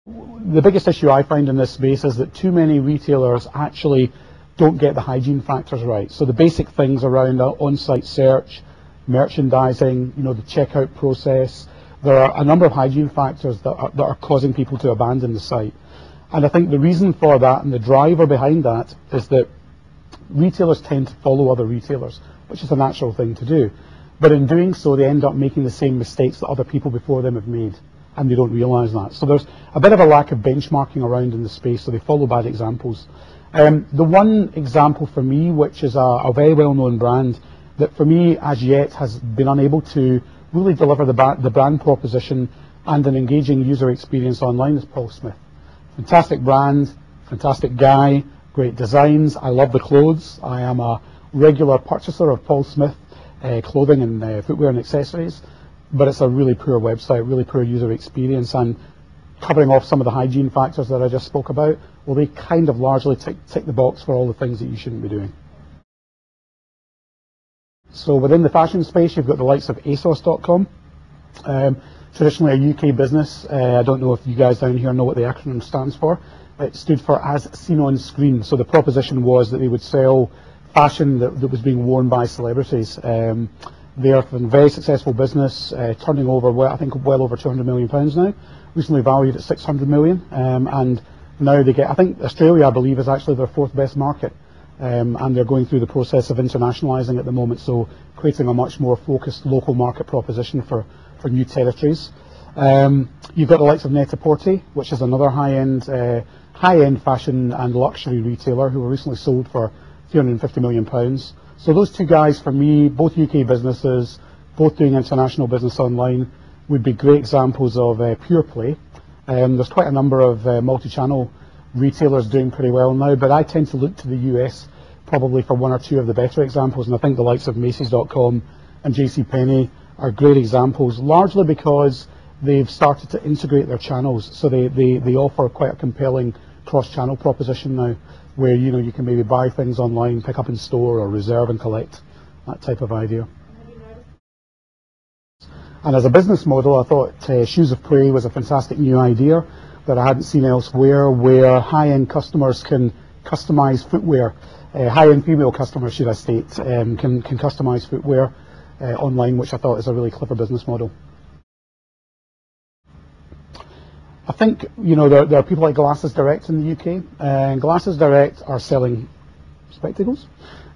The biggest issue I find in this space is that too many retailers actually don't get the hygiene factors right. So the basic things around on-site search, merchandising, the checkout process, there are a number of hygiene factors that are causing people to abandon the site. And I think the reason for that and the driver behind that is that retailers tend to follow other retailers, which is a natural thing to do. But in doing so, they end up making the same mistakes that other people before them have made, and they don't realize that. So there's a bit of a lack of benchmarking around in the space, so they follow bad examples. The one example for me, which is a very well-known brand, that for me as yet has been unable to really deliver the brand proposition and an engaging user experience online, is Paul Smith. Fantastic brand, fantastic guy, great designs. I love the clothes. I am a regular purchaser of Paul Smith clothing and footwear and accessories, but it's a really poor website, really poor user experience, and covering off some of the hygiene factors that I just spoke about, well, they kind of largely tick the box for all the things that you shouldn't be doing. So within the fashion space, you've got the likes of ASOS.com, traditionally a UK business. I don't know if you guys down here know what the acronym stands for. It stood for As Seen on Screen. So the proposition was that they would sell fashion that was being worn by celebrities. They are a very successful business, turning over, I think, well over £200 million now, recently valued at 600 million, and now they get, I think Australia, I believe, is actually their fourth best market, and they're going through the process of internationalizing at the moment, so creating a much more focused local market proposition for new territories. You've got the likes of Net-a-Porter, which is another high-end fashion and luxury retailer who were recently sold for £350 million. So those two guys, for me, both UK businesses, both doing international business online, would be great examples of pure play. There's quite a number of multi-channel retailers doing pretty well now, but I tend to look to the US probably for one or two of the better examples, and I think the likes of Macy's.com and JCPenney are great examples, largely because they've started to integrate their channels. So they offer quite a compelling cross-channel proposition now, where you can maybe buy things online, pick up in store, or reserve and collect, that type of idea. And as a business model, I thought Shoes of Prey was a fantastic new idea that I hadn't seen elsewhere, where high-end customers can customize footwear, high-end female customers, should I state, can customize footwear online, which I thought is a really clever business model. I think there are people like Glasses Direct in the UK, and Glasses Direct are selling spectacles.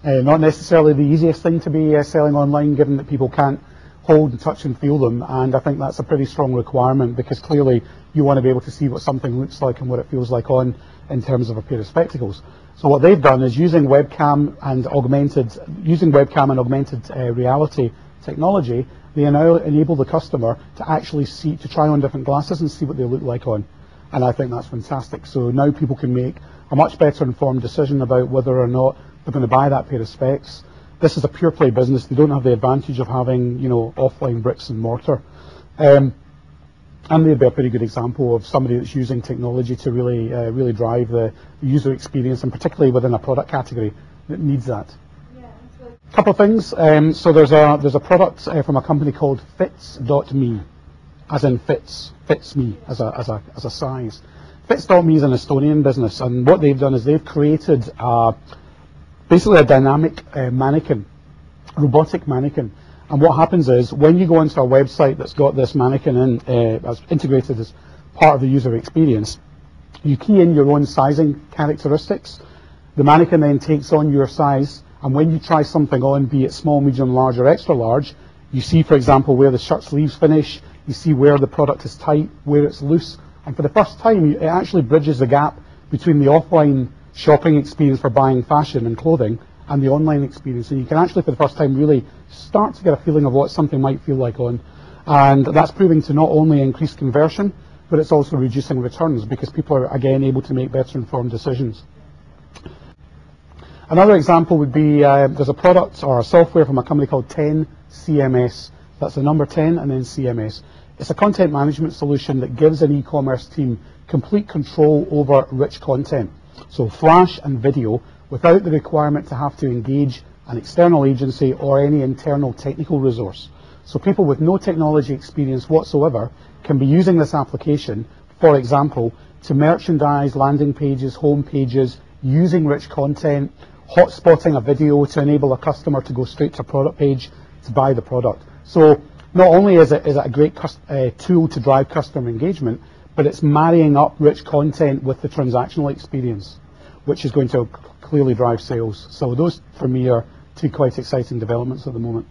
Not necessarily the easiest thing to be selling online, given that people can't hold and touch and feel them, and I think that's a pretty strong requirement, because clearly you want to be able to see what something looks like and what it feels like on in terms of a pair of spectacles. So what they've done is using webcam and augmented reality technology, they now enable the customer to actually try on different glasses and see what they look like on. And I think that's fantastic. So now people can make a much better informed decision about whether or not they're going to buy that pair of specs. This is a pure play business. They don't have the advantage of having, offline bricks and mortar. And they'd be a pretty good example of somebody that's using technology to really drive the user experience, and particularly within a product category that needs that. A couple of things. So there's a product from a company called Fits.me, as in fits me as a size. Fits.me is an Estonian business, and what they've done is they've created basically a dynamic mannequin, robotic mannequin. And what happens is, when you go onto a website that's got this mannequin as integrated as part of the user experience, you key in your own sizing characteristics. The mannequin then takes on your size, and when you try something on, be it small, medium, large, or extra large, you see, for example, where the shirt sleeves finish, you see where the product is tight, where it's loose, and for the first time, it actually bridges the gap between the offline shopping experience for buying fashion and clothing and the online experience. And you can actually, for the first time, really start to get a feeling of what something might feel like on. And that's proving to not only increase conversion, but it's also reducing returns, because people are, again, able to make better informed decisions. Another example would be, there's a product or a software from a company called 10 CMS. That's the number 10 and then CMS. It's a content management solution that gives an e-commerce team complete control over rich content. So flash and video, without the requirement to have to engage an external agency or any internal technical resource. So people with no technology experience whatsoever can be using this application for example, to merchandise landing pages, home pages, using rich content, hotspotting a video to enable a customer to go straight to a product page to buy the product. So not only is it a great tool to drive customer engagement, but it's marrying up rich content with the transactional experience, which is going to clearly drive sales. So those, for me, are two quite exciting developments at the moment.